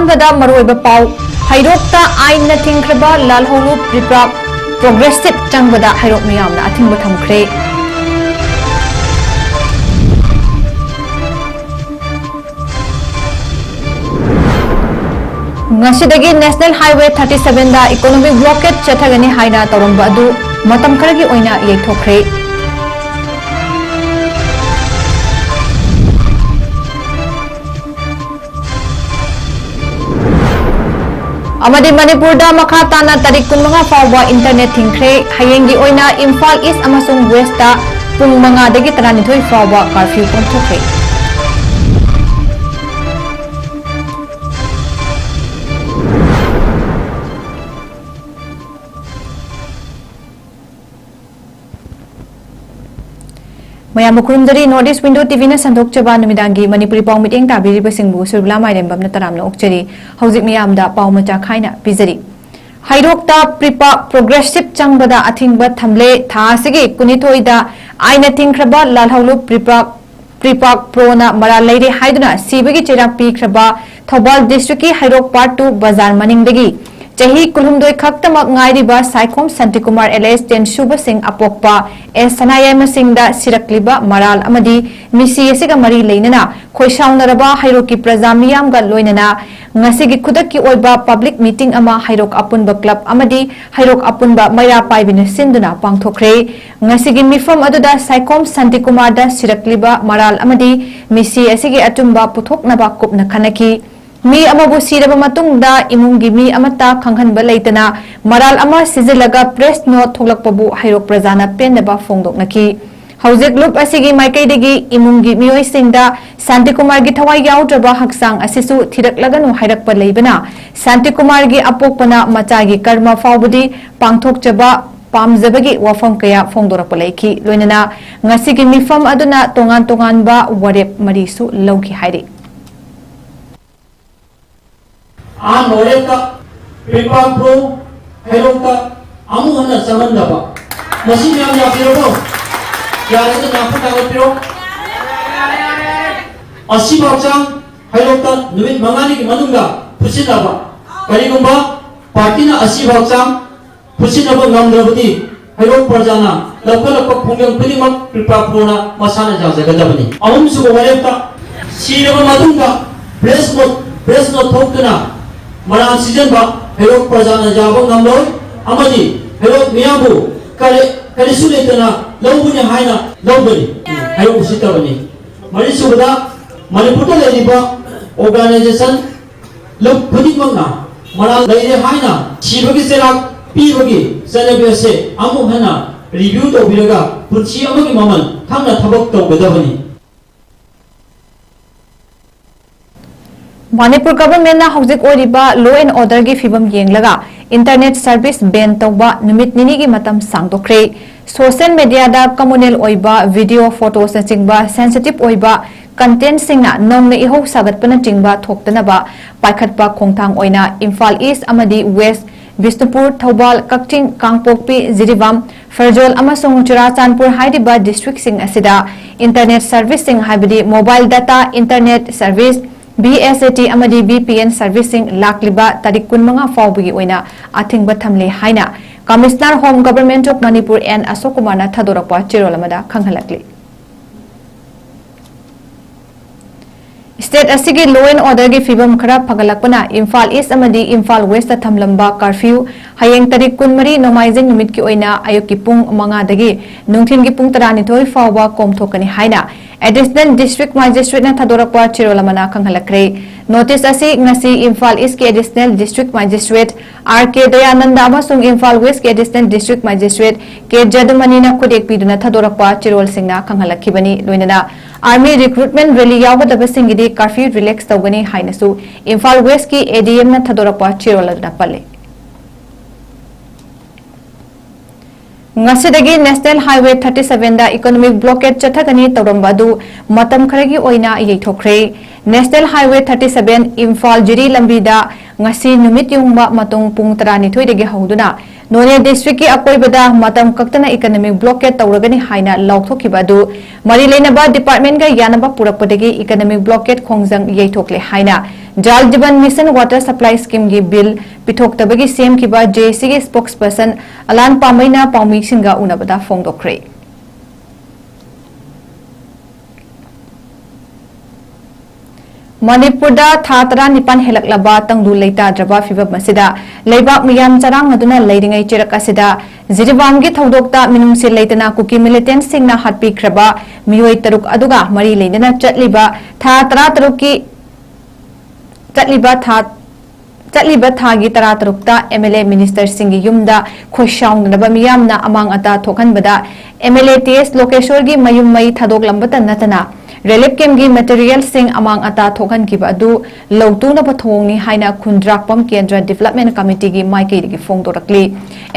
अहमदा मरोइबा पाउ हैरोक्ता आइन थिंख्रबा लालहौलु प्रिप्राक प्रोग्रेसिव चंगबदा हैरोक मियामना अथिंबा थमख्रे ngasi National Highway 37 da economic blockade chathagani haina toromba adu matam kharagi oina yeithokre amadi Manipur da makha tana tarik 15 fawba internet thingkhre hayengi oina Imphal East amasung West da pung 5 dagi 12 fawba curfew ponthokre Mayam kurumdari Northeast Window TV na sandok chaba numidangi Manipuri pau meeting tabiri basingbu SURBALA MAIREMBAM na taramna okchari hauzik miyam da pau macha khaina pizari hairokta pripa progressive changbada athingba thamle thasigi kunithoida aina thingkraba lalhaulu pripa prona mara leire haiduna sibagi chirak pikraba Thobal district ki hairok part 2 bazar maningdagi Chahi kulumdoi khaktamak ngairiba 𝐋𝐢𝐯𝐞 𝐍𝐞𝐰𝐬 𝐁 𝐫𝐈𝐬 apokpa 𝐿𝐿 singda maral amadi misi asiga mari leinana khoisaunaraba hairoki prajamiyamga loinana ngasigi khudakki oiba public meeting ama hairok apunba club amadi hairok apunba maira paibina sinduna pangthokre ngasigi mifam aduda 𝐋𝐢𝐯𝐶 da sirakliba maral amadi misi asigi atumba puthoknaba kupna khanaki Mi amabu siraba matungda imungi mi amata khanghanba leitana maral ama sijilaga press note tholakpabu hairok prajana pendaba fongdoknaki haujek loop asigi maikaidagi imungi mioi singda 𝐶𝐷 gi thawai yaudraba haksang asisu thiraklaganu hairakpa leibana 𝐶𝐷 gi apokpana machagi karma faubudi pangthokchaba pamjabagi wafam kaya fongdorakpa leiki loinana ngasigi mifam aduna tongan ba warep marisu lauki hairi An Noreka, Pipang Pro, Heroka, Amuhana Samandaba. Machine Yapiro, Yaraka Napatapiro, Asibachang, Heroka, Numit Mangani Manunga, Pusinaba, Karigumba, Partina Asibachang, Pusinaba Namdravati, Herok Prajana, Lapalapa Pungan Pinimak, Pipang Prona, Masana Jazagadabani. Amsu Wareka, Sirava Madunga, Press not Tokana. Marang season ba herok prajana jaba ngamloi amadi herok miyabu kare suletana lawbuni haina lawbuni herok sitabani mari subada Manipur ta leriba organization lok khudimangna marang leire haina sibagi serak pibagi sanabese amu hana review tobiraga punchi amagi maman thangna thabak tobgadabani Manipur government na hauzik oriba law and order gi fibam yenglaga internet service ban tawba numit nini gi matam sangdokre social media da communal oiba video photos na chingba sensitive oiba content singna nongna iho sagatpana chingba thoktanaba paikhatpa khongthang oina Imphal East amadi West Bishnupur Thobal Kakching Kangpokpi Jiribam Farjol amasung Churachandpur haidiba district sing asida internet service sing haibidi mobile data internet service BSAT amadi VPN servicing lakliba tarik 15 fawbigi oina athingba thamle haina Commissioner Home Government of Manipur N Ashok Kumar na thadorakpa chirolamada khanghalakli State asigi law and order gi fibam khara phagalakpana Imphal East amadi Imphal West ta thamlamba curfew hayeng tarik 13 nomaizing numit ki oina ayokki pung 5 dagi nungthin gi pung 12 fawba komthokani haina Additional District Magistrate na thadorakpa chirolamana khanghalakre notice asi ngasi Imphal East ki Additional District Magistrate RK Dayananda amasung Imphal West ki Additional District Magistrate K Jadumani na khudek piduna thadorakpa chirol singna khanghalakibani loinana Army recruitment rally yawgadaba singidi curfew relax tawgani hainasu Imphal West ki ADM na thadorakpa chiroladuna palle Ngasidagi National Highway 37 da economic blockade chathagani tawrambadu matam kharagi oina yeithokre National Highway 37 Imphal Jiri lambi da ngasi numit yungba matung pung 12 dagi hauduna None district ki akoibada matam kaktana economic blockade tawragani haina lauthokibadu mari leinaba department ga yanaba purakpadagi economic blockade khongjang yeithokle haina जल जीवन mission water supply scheme की bill पिथोक्तबगी same की JC की spokesperson अलान पामैना पाउमी सिंगा उनबदा फोंदोखरे मणिपुर था तरा निपान हेलक्लबा तंगदु लेताद्रबा फिबम मसिदा लेबाक मियाम चरांग अदुना लेरिंगै चिरक असिदा जिरिबाम की थौदोक्ता मिनुंगसि लेतना कुकी मिलिटेंट सिंगना हटपीख्रबा मियोय तरुक अदुगा मरी लेना चटलिबा था तरा तरुक की चटलिबा थागी तरा तरुक्ता MLA मिनिस्टर सिंगी युमदा खोशाउंगनबा मियामना अमांग अता थोखनबदा MLA TS लोकेश्वर की मयुम मई थादोकलंबता नतना रेलिफ केम की मटेरियल सिंग अमांग अता थोखन की अदु लौतुना पथोंगनी हाइना खुंद्राकपम केंद्र डेवलपमेंट कमिटी की माइकेरी की फोंदोरकली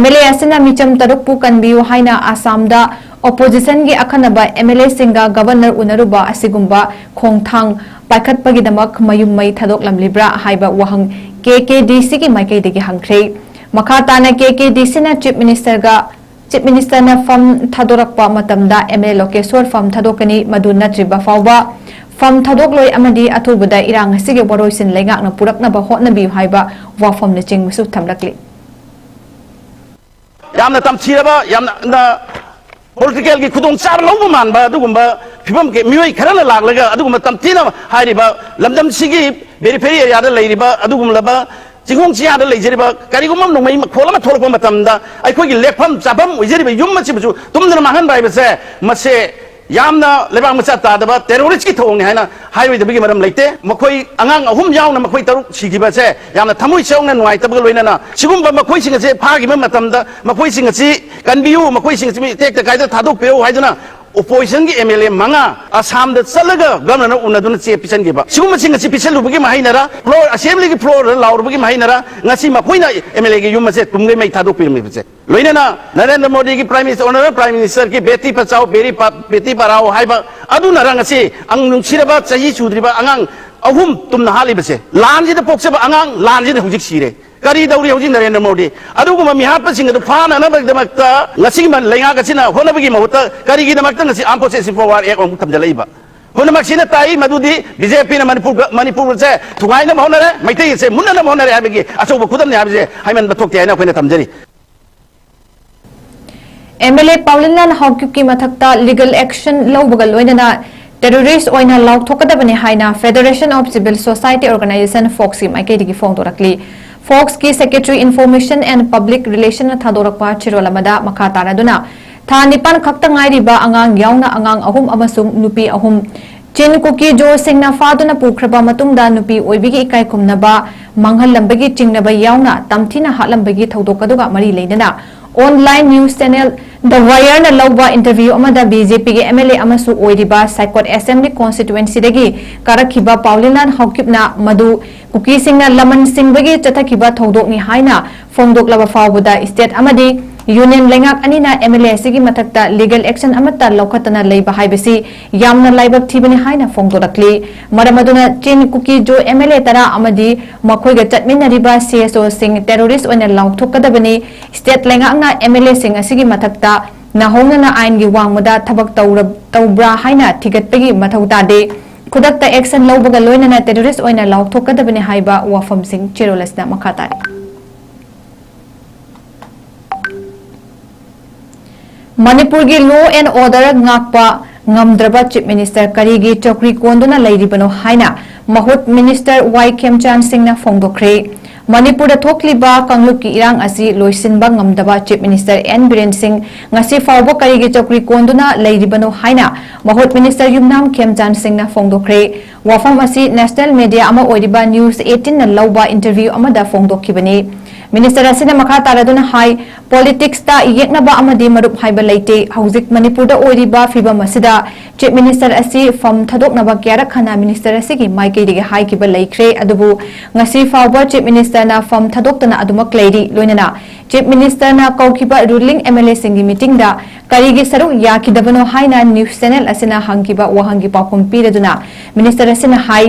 MLA असना मिचम तरुकपु कनबियु हाइना आसामदा ओपोजिशन की अखनबा MLA सिंगा गवर्नर उनरुबा असिगुंबा खोंथांग पाइखतपगिदमक मयुम मई थादोकलमलिब्रा हाइबा वहंग KKDC की माइकेरी की हंख्रे मखाताना KKDC ना चीफ मिनिस्टर ने फम थादोरकपा मतमदा MLA लोकेश्वर फम थादोकनी मदु नत्रिबा फावबा फम थादोकलोय अमदी अथुबदा इरांग सिगे वरोइसिन लेगाकना पुरकनबा होटनबी हाइबा वाफम ने चिंगसु थमलकली यामना तमथिरबा यामना पॉलिटिकल की खुदों चार लौब मानबा अदुगुंबा फिबम के मियोय खरना लागलगा अदुगुंबा तमथिना हारिबा लमदम सिगी बेरिफेरी एरियादा लेरिबा अदुगुंबा चिंगों चियादा लेजरिबा करिगुमम नोमै खोलमा थोरकपा मतमदा अखोगी लेफम चाफम उजरिबा युम मचिबजु तुमदना माहन बाइबसे मसे यामना लेबांग मचा तादबा टेररिस्ट की थोंगने हैना हाइवेदबगी मरम लेते मखोई अंगांग अहुम यावना मखोई तरुक सिगिबसे यामना थमुई सेवना नुआइतबग लोइनाना सिगुंबा मखोई सिंगसे फागिबा मतमदा मखोई सिंगसी कनबियु मखोई सिंगसी टेक कायदा थादोक पेओ हाइदना opposition की MLA मंगा असम द चलगा गवर्नर उनदुन चे पिसन गिबा सिगुम सिंगसी पिसलुबगी माहिनरा फ्लोर असेंबली की फ्लोर लाउरबगी माहिनरा ngasi मखोइना MLA की युम से तुमगे मै थादोक पेमबसे लोइनाना नरेंद्र मोदी की prime minister honourable prime minister की बेटी बचाओ बेटी पढ़ाओ हाइबा अदुना रंगसी अंग नुंसिरबा चही सुद्रिबा अंगांग अहुम तुमना हालिबसे लानजिद पोक्सबा अंगांग लानजिद हुजिक सिरे करी दौरी होजी नरेंद्र मोदी अदुगुम मिहापसिंग अदु फाननबगदमक्ता ngasi man lenga honabagi mahuta karigidamक्ता ngasi armed forces forward ek om thamjalaiba honamaksina tai madudi BJP na manipur se thugaina honare maitai se munna honare habigi achoba khudam ne habije haiman bathokti aina khoina thamjari MLA Paulinan Hawkyup की मथक्ता legal action लौबगा लोइनना terrorist ओइना लाउथोकदबने हाइना federation of civil society organisation FOCS की माइकेरी की फोंदोरकली फोक्स की secretary information and public relation थादोरकपा चिरोलमदा मखा तारादुना था निपान खक्ता ngairiba angang yauna angang ahum amasung nupi ahum chin kuki jo singna faduna pukraba matungda nupi oibigi ikai kumnaba manghalambagi chingnaba yauna tamthina hatlambagi thaudokaduga mari leinana online news channel The Wire na lawba interview amada BJP ge MLA amasu oiriba Saikot Assembly constituency dagi karakhiba Paulinan Hawkyup na madu kuki singna laman singbagi chathakhiba thodok ni haina fongdok laba fawbuda state amadi union lengak anina MLA sigi mathakta legal action amata lokhatana leiba haibasi yamna laibak thibani haina fongdorakli maramaduna chin kuki jo MLA tara amadi makhoi ga chatminariba CSO sing terrorist oina lauthokadabani state lengak na MLA sing asigi mathakta nahongna ain gi wangmada thabak tawbra haina thigatpagi mathauta de khudakta action lawbaga loinana terrorist oina lauthokadabani haiba wafam sing cherolasna makhatari Manipur की law and order ngakpa ngamdraba chief minister karigi chokri konduna leiribano haina mahut minister 𝐻𝐸𝐻𝐸𝐿 na phongdokre Manipur da thokliba kanglup ki irang asi loisinba ngamdaba chief minister N Biren Singh ngasi fawbo karigi chokri konduna leiribano haina mahut minister yumnam 𝐻𝐸𝐻𝐸𝐿 na phongdokre wafam asi national media ama oiriba news 18 na lawba interview ama da phongdokhibani Minister asina makha taraduna hai politics ta yeknaba amadi marup haiba leite hauzik Manipur da oiriba fibam asida chief minister asi fam thadoknaba kyara khana minister asi ki maike dige hai ki ba leikre adubu ngasi fawba chief minister na fam thadoktana adumak leiri loinana chief minister na kaukiba ruling MLA singi meeting da karigi saru yakidabano haina news channel asina hangkiba wahangi pakum piraduna minister asina hai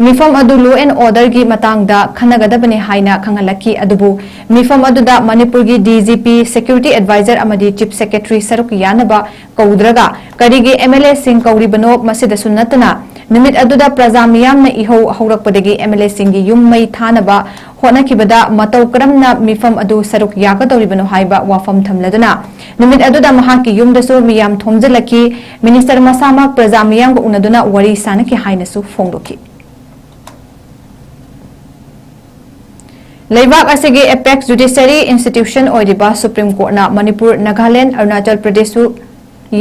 ꯃꯤꯐꯝ ꯑꯗꯨ law and ꯑꯣꯔꯗꯔꯒꯤ ꯃꯇꯥꯡꯗ ꯈꯟꯅꯒꯗꯕꯅꯤ ꯍꯥꯏꯅ ꯈꯪꯍꯜꯂꯛꯈꯤ ꯑꯗꯨꯕꯨ ꯃꯤꯐꯝ ꯑꯗꯨꯗ ꯃꯅꯤꯄꯨꯔꯒꯤ ꯗꯤꯖꯤꯄꯤ security adviser ꯑꯃꯗꯤ ꯆꯤꯞ ꯁꯦꯀ꯭ꯔꯦꯇꯔꯤ ꯁꯔꯨꯛ ꯌꯥꯅꯕ ꯀꯧꯗ꯭ꯔꯒ ꯀꯔꯤꯒꯤ MLA-ꯁꯤꯡ ꯀꯧꯔꯤꯕꯅꯣ ꯃꯁꯤꯗꯁꯨ ꯅꯠꯇꯅ ꯅꯨꯃꯤꯠ ꯑꯗꯨꯗ ꯄ꯭ꯔꯖꯥ ꯃꯤꯌꯥꯝꯅ ꯏꯍꯧ ꯍꯧꯔꯛꯄꯗꯒꯤ MLA-ꯁꯤꯡꯒꯤ ꯌꯨꯝ ꯃꯩ ꯊꯥꯅꯕ ꯍꯣꯠꯅꯈꯤꯕꯗ ꯃꯇꯧ ꯀꯔꯝꯅ ꯃꯤꯐꯝ ꯑꯗꯨ ꯁꯔꯨꯛ ꯌꯥꯒꯗꯧꯔꯤꯕꯅꯣ ꯍꯥꯏꯕ ꯋꯥꯐꯝ ꯊꯝꯂꯗꯨꯅ ꯅꯨꯃꯤꯠ ꯑꯗꯨꯗ ꯃꯍꯥꯛꯀꯤ ꯌꯨꯝꯗꯁꯨ ꯃꯤꯌꯥꯝ ꯊꯣꯝꯖꯤꯜꯂꯛꯈꯤ ꯃꯤꯅꯤꯁꯇꯔ ꯃꯁꯥꯃꯛ ꯄ꯭ꯔꯖꯥ ꯃꯤꯌꯥꯝꯒ ꯎꯅꯗꯨꯅ ꯋꯥꯔꯤ ꯁꯥꯅꯈꯤ ꯍꯥꯏꯅꯁꯨ ꯐꯣꯡꯗꯣꯛꯈꯤ ꯂꯩꯕꯥꯛ ꯑꯁꯤꯒꯤ ꯑꯦꯄꯦꯛꯁ ꯖꯨꯗꯤꯁꯤꯌꯔꯤ ꯏꯟꯁꯇꯤꯇ꯭ꯌꯨꯁꯟ ꯑꯣꯏꯔꯤꯕ ꯁꯨꯄ꯭रीम कोर्टना मणिपुर नागालैंड अरुणाचल प्रदेशु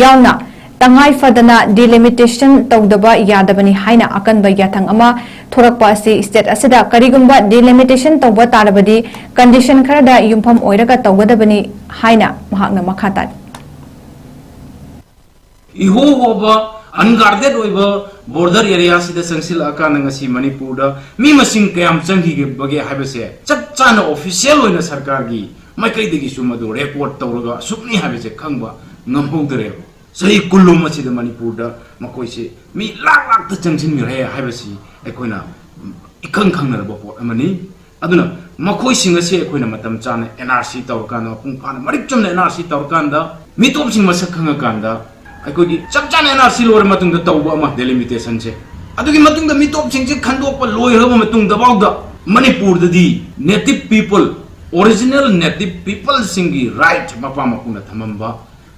यावना तंगाई फदना डिलिमिटेशन तौदबा यादबनी हाइना अकनबा याथंग अमा थोरकपा असि स्टेट असिदा करिगुंबा डिलिमिटेशन तौबा तारबदी कंडीशन खरदा युमफम ओइरगा तौगदबनी हाइना महाकना मखाता इहो होबा unguarded ओइबा border area sida sangsil akana ngasi manipur da mi masing kayam changhi ge bage habese chap chana official oina sarkar gi maikai degi sumadu report tawraga sukni habese khangba ngamhogdare sahi kullum asida manipur da makoi se mi lak lak ta changsin mi re habesi ekoina ikang khangna ba pot amani aduna makoi singa se ekoina matam chana NRC tawrkana pungphana marik chumna NRC tawrkanda mi top sing masak khanga kanda अखोगी चप चाने NRC लोर मतुंग the तौबा मा delimitation से अदुगी मतुंग the मिटोप सिंग से खंडोप लोय हब मतुंग द बाउद मणिपुर ददी native people original native people सिंगी राइट मपा मकुना थमंबा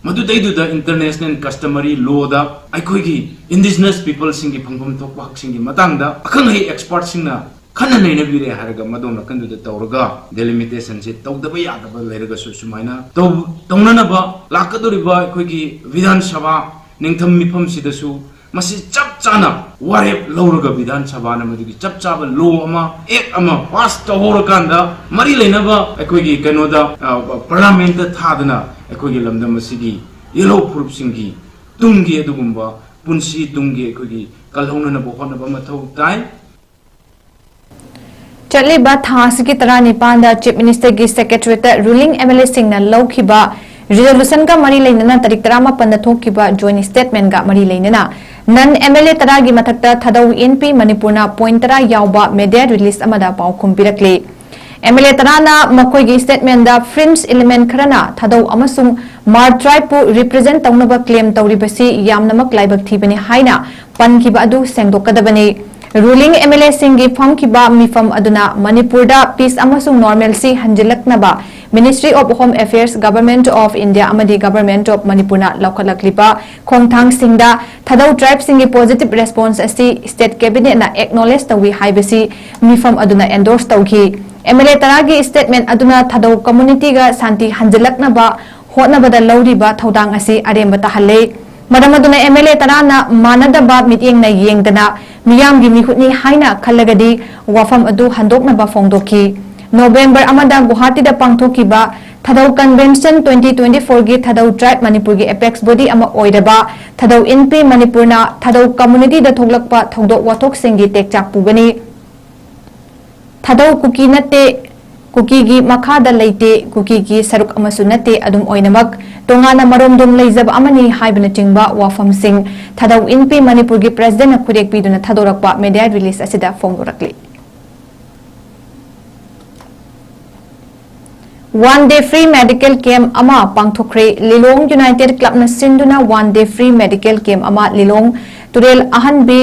मदु दैदु द इंटरनेशनल कस्टमरी लॉ द अखोगी इंडिजिनस पीपल सिंगी फंगफम थोक हक सिंगी मतंग द अखंग है एक्सपर्ट सिंगना खन्ना नैना बिरे हारगा मदोन कंदु द तौरगा डेलिमिटेशन से तौदबा यादबा लेरगा सुसुमाइना तौननबा लाकदोरिबा अखोगी विधान सभा निंगथम मिफम सिदसु मसी चप चाना वारेप लौरगा विधान सभा न मदुगी चप चाबा लो अमा एक अमा पास तहोरकांदा मरी लेनबा अखोगी कनोदा पार्लियामेंट थादना अखोगी लमदम मसीगी येलो प्रूफ सिंगी तुंगी अदुगुंबा पुंसी तुंगी अखोगी कलहोनना बहोनबा मथौ ताई चलिबा थासकी तरह निपान चीफ मिनिस्टर की सेक्रेटरीट रूलिंग MLA सिंह लौखिबा रिजोल्यूशन का मरी लेना तारीख 15 थोकिबा जॉइंट स्टेटमेंट का मरी लेना नन MLA तरह की मथक्ता थदौ इनपी मणिपुर पॉइंट तरह यावबा मीडिया रिलीज अमदा पाउखुम पिरकले MLA तरह मखोई की statement fringe element Kharna Thadou अमसुंग मार ट्राइब पु रिप्रेजेंट तौनबा क्लेम तौरिबसी यामनमक लाइबक थीबनी हाइना पनखिबा अदु सेंगदोकदबनी रूलिंग MLA सिंगी फमखिबा मिफम अदुना मणिपुर दा पीस अमसुंग नॉर्मलसी हंजिलकनबा ministry of home affairs government of India अमदी गवर्नमेंट ऑफ मणिपुर लौखलकलिबा खोंगथांग सिंगदा थदौ ट्राइब सिंगी पॉजिटिव रेस्पॉन्स असि स्टेट कैबिनेट ना एक्नॉलेज तवी हाइबसी मिफम अदुना एंडोर्स तौखि MLA तरागी स्टेटमेंट अदुना थदौ कम्युनिटी गा शांति हंजिलकनबा होटनबदा लौरिबा थौदांग असि अरेंबा तहल्ले मरम अदुना MLA तरह मानदबा मिटिंग येंगदना मियामगी मिहुतनी हाइना खल्लगदी वाफम अदु हंदोकनबा फोंदोखी नवंबर अमदा गुवाहाटी दा पांगथोकिबा थदौ कन्वेंशन 2024 गी थदौ ट्राइब मणिपुर गी एपेक्स बॉडी अमा ओइरबा थदौ इनपी मणिपुरना थदौ कम्युनिटी दा थोगलकपा थौदोक वाथोक सिंगी टेकचाक पुगनी थदौ कुकी नते कुकी की मखादा लेते कुकी की सरुक अमसु नते अदुम ओइनमक तोंगाना मरोमदोम लेजब अमनी हाइबन चिंगबा वाफम सिंह थदौ इनपी मणिपुर की प्रेसिडेंट खुरेक पीदुना थदोरकपा मीडिया रिलीज असिदा फोंदोरकली one day free medical camp अमा पांगथोखरे लिलोंग यूनाइटेड क्लब न सिंदुना one day free medical camp अमा लिलोंग तुरेल अहनबी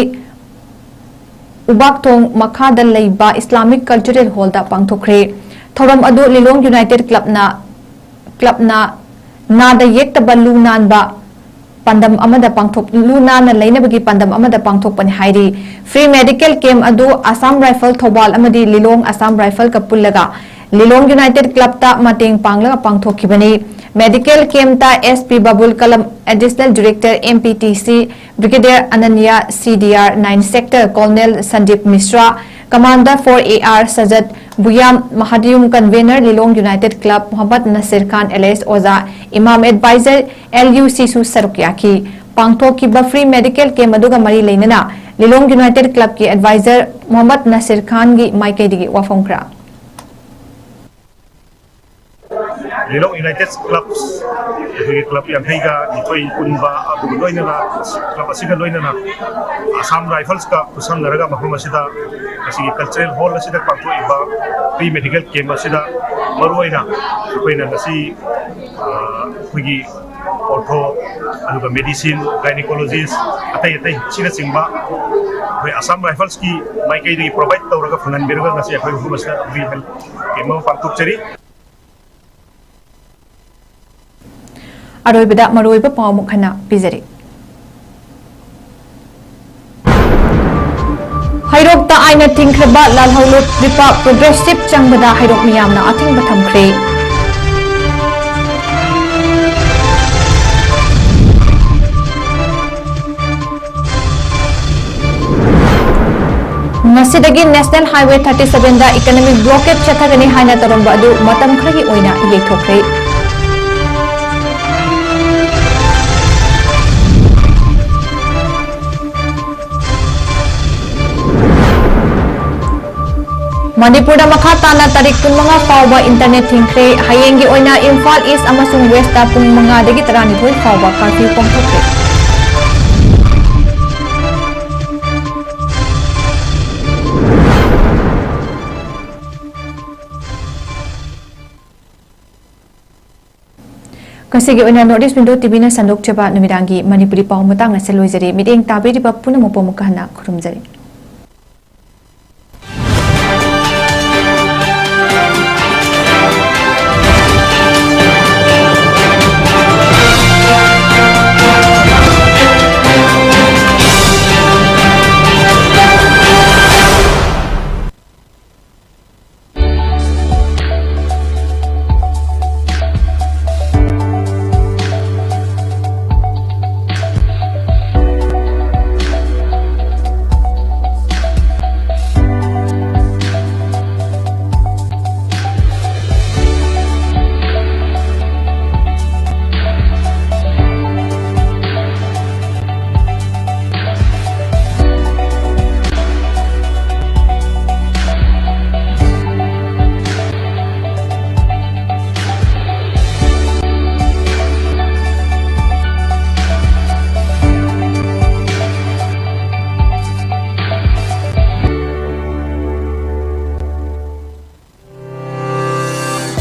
उबाकथोंग मखादा लेबा इस्लामिक कल्चरल हॉल दा पांगथोखरे थौरम अदु लिलोंग यूनाइटेड क्लबना नादा येक्तबा लू नानबा पंदम अमदा पांगथोक लू नाना लेनबगी पंदम अमदा पांगथोकपनि हाइरी फ्री मेडिकल कैंप अदु असम राइफल थौबाल अमदी लिलोंग असम राइफल का पुल्लगा लिलोंग यूनाइटेड क्लब ता मतेंग पांगलगा पांगथोखिबनी मेडिकल कैंप ता SP Babul Kalam additional director MPTC brigadier Ananya CDR 9 sector colonel Sandeep Mishra commander 4AR सजद बुयाम महादियुम convener Lilong united club Mohammad Nasir Khan LS ओजा इमाम एडवाइजर LUC सु सरुकियाकी पांगथोखिबा फ्री मेडिकल कैंप अदुगा मरी लेनना लिलोंग यूनाइटेड क्लब की एडवाइजर मोहम्मद नसीर खान की माइकेदिगी वाफोंक्रा Lilo United Clubs club yang heiga nitoi kunba abu loinana club asiga loinana Assam Rifles ka kusam naraga mahum asida asigi cultural hall asida pangtu iba pre medical camp asida maruina koina nasi kugi ortho anuga medicine gynecologist atai sina singba we Assam Rifles ki mai kai di provide tawraga fangan beruga nasi akhoi mahum asida pre health camp pangtu cheri अरोइबदा मरोइब पावमुख खना पिजरी हैरोक्ता आइना थिंख्रबा लालहौलो रिपा progressive चंगबदा हैरोक मियामना अथिंग थमख्रे ngasidagi national highway 37 da economic blockade chathagani haina taromba adu matam khragi oina yeithokre Manipur da makha tana tarik pung mga fawba internet thingkre hayengi oina Imphal East amasung West da pung mga dagi tarani thoi fawba curfew pongthokre kasigi oina notice window tv na sandok chaba numidangi manipuri paw mutang na seloizari mideng tabiri ba puna mo pomukahna khurumjari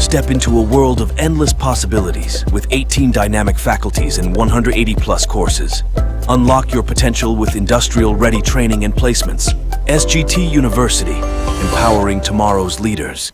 Step into a world of endless possibilities with 18 dynamic faculties and 180 plus courses. Unlock your potential with industrial-ready training and placements. SGT University, empowering tomorrow's leaders.